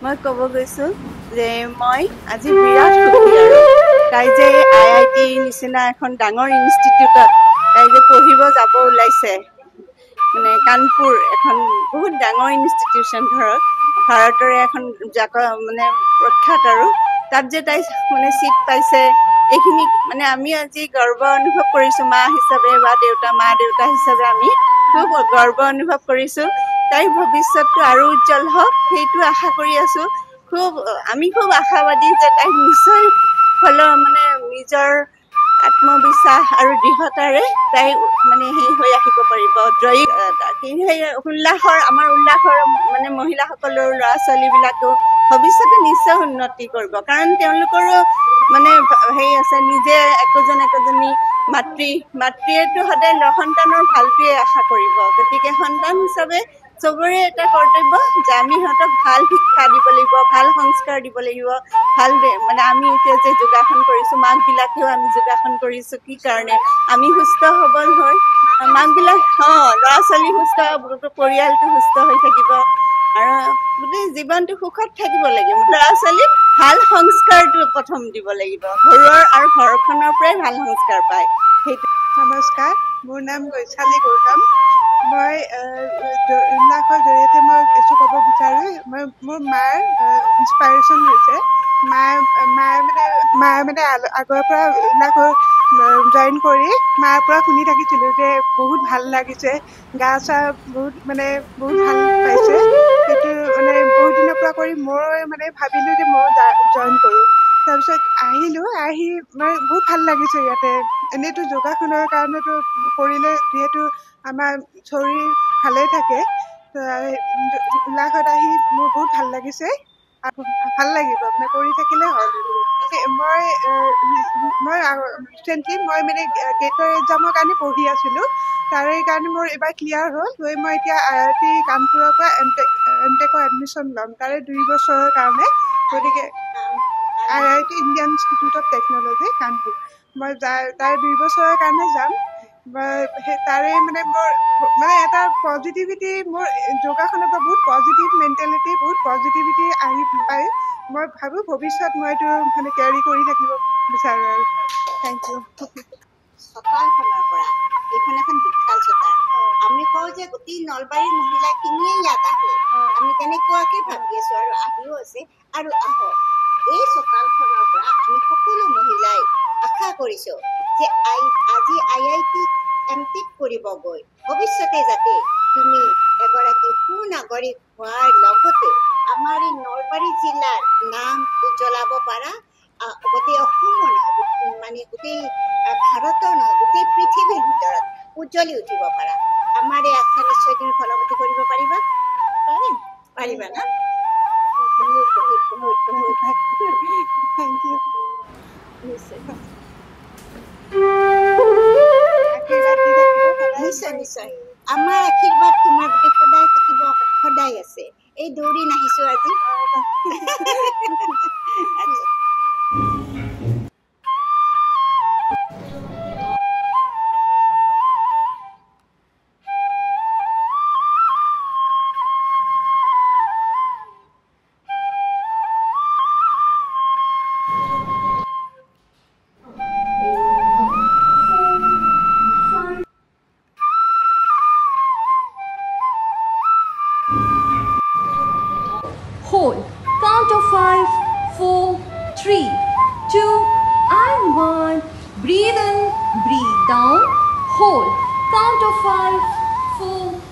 মই ক'ব গৈছোঁ যে মই আজি বিৰাট সুখী আৰু তাই যে IIT নিচিনা এখন ডাঙৰ ইনষ্টিটিউটত তাই যে পঢ়িব যাব ওলাইছে মানে কানপুৰ এখন বহুত ডাঙৰ ইনষ্টিটিউশ্যন ধৰক ভাৰতৰে এখন মানে প্ৰখ্যাত আৰু তাত যে তাই মানে চিট পাইছে এইখিনি মানে আমি আজি গৰ্ব অনুভৱ কৰিছোঁ মা হিচাপে বা মা দেউতা হিচাপে আমি খুব গৰ্ব অনুভৱ কৰিছোঁ তাইৰ ভৱিষ্যতটো আৰু উজ্জ্বল হওক সেইটো আশা কৰি আছোঁ আমি খুব আশাবাদী যে তাই নিশ্চয় মানে নিজৰ আত্মবিশ্বাস আৰু দৃঢ়তাৰে তাই মানে হৈ আহিব পাৰিব জয়ী আমাৰ উল্লাসৰ মানে মহিলাসকলৰ ল'ৰা ছোৱালীবিলাকো ভৱিষ্যতে নিশ্চয় উন্নতি কৰিব কাৰণ তেওঁলোকৰো মানে আছে নিজে একোজনী মাতৃয়েতো সদায় সন্তানৰ ভালটোৱে আশা কৰিব গতিকে সন্তান হিচাপে চবৰে এটা কৰ্তব্য যে আমি সিহঁতক ভাল শিক্ষা দিব লাগিব ভাল সংস্কাৰ দিব লাগিব ভাল মানে আমি এতিয়া যে যোগাসন কৰিছোঁ মাকবিলাকেও আমি যোগাসন কৰিছোঁ কি কাৰণে আমি সুস্থ সবল হৈ মাকবিলাক ল'ৰা ছোৱালী সুস্থ পৰিয়ালটো সুস্থ হৈ থাকিব আৰু গোটেই জীৱনটো সুখত থাকিব লাগিব ল'ৰা ছোৱালীক ভাল সংস্কাৰটো প্ৰথম দিব লাগিব ঘৰৰ আৰু ঘৰখনৰ পৰাই ভাল সংস্কাৰ পায় সেইটো নমস্কাৰ মোৰ নাম গৈছালী গৌতম মই উল্লাসৰ জৰিয়তে মই কিছু ক'ব বিচাৰোঁ মোৰ মাৰ ইনস্পাইৰেশ্যন হৈছে মায়ে মানে আগৰ পৰা উল্লাসৰ জইন কৰি মাৰ পৰা শুনি থাকিছিলোঁ যে বহুত ভাল লাগিছে গা চা বহুত ভাল পাইছে সেইটো মানে বহুত দিনৰ পৰা কৰি মই মানে ভাবিলোঁ যে মই জইন কৰোঁ তাৰপিছত আহি মই বহুত ভাল লাগিছে ইয়াতে এনেইতো যোগাসনৰ কাৰণেতো কৰিলে যিহেতু আমাৰ শৰীৰ ভালেই থাকে উল্লাসত আহি মোৰ বহুত ভাল লাগিছে আৰু ভাল লাগিব মানে কৰি থাকিলে হয় মই ৰিচেণ্টলি মই মানে গেটৰ এক্সামৰ কাৰণে পঢ়ি আছিলোঁ তাৰে কাৰণে মোৰ এইবাৰ ক্লিয়াৰ হ'ল মই এতিয়া IIT কানপুৰৰ পৰা এমটেকৰ এডমিশ্যন ল'ম তাৰে 2 বছৰৰ কাৰণে গতিকে IIT Indian institute of technology Kanpur মই তাৰে 2 বছৰৰ কাৰণে যাম তাৰে মানে মোৰ মানে এটা পজিটিভিটি মোৰ যোগাসনৰ পৰা বহুত পজিটিভ মেণ্টেলিটি বহুত পজিটিভিটি আহি পায় মই ভাবোঁ ভৱিষ্যত মই এইটো মানে কেৰি কৰি থাকিব বিচাৰোঁ আৰু থেংক ইউ চোতালখনৰ পৰা এইখন এখন বিশাল চোতাল আমি কওঁ যে গোটেই নলবাৰীৰ মহিলাখিনিয়ে ইয়াত আহে আমি তেনেকুৱাকে ভাবি আছোঁ আৰু আহিও আছে আৰু আহক এই চোতালখনৰ পৰা আমি সকলো মহিলাই আশা কৰিছোঁ যে আজি IIT MTech কৰিব গৈ ভৱিষ্যতে যাতে তুমি এগৰাকী সুনাগৰিক হোৱাৰ লগতে আমাৰ এই নলবাৰী জিলাৰ নাম উজ্বলাব পাৰা গোটেই অসমৰ নহয় মানে গোটেই ভাৰতৰ নহয় গোটেই পৃথিৱীৰ ভিতৰত উজ্জ্বলি উঠিব পাৰা আমাৰ এই আশা নিশ্চয় তুমি ফলৱতী কৰিব পাৰিবা পাৰিবা না থেংক ইউ নিশ্চয় আমাৰ আশীৰ্বাদ তোমাৰ প্ৰতি সদায় থাকিব সদায় আছে এই দৌৰি নাহিছো আজি Hold. Count of 5, 4, 3, 2, and 1. Breathe in, breathe down. Hold. Count of 5, 4,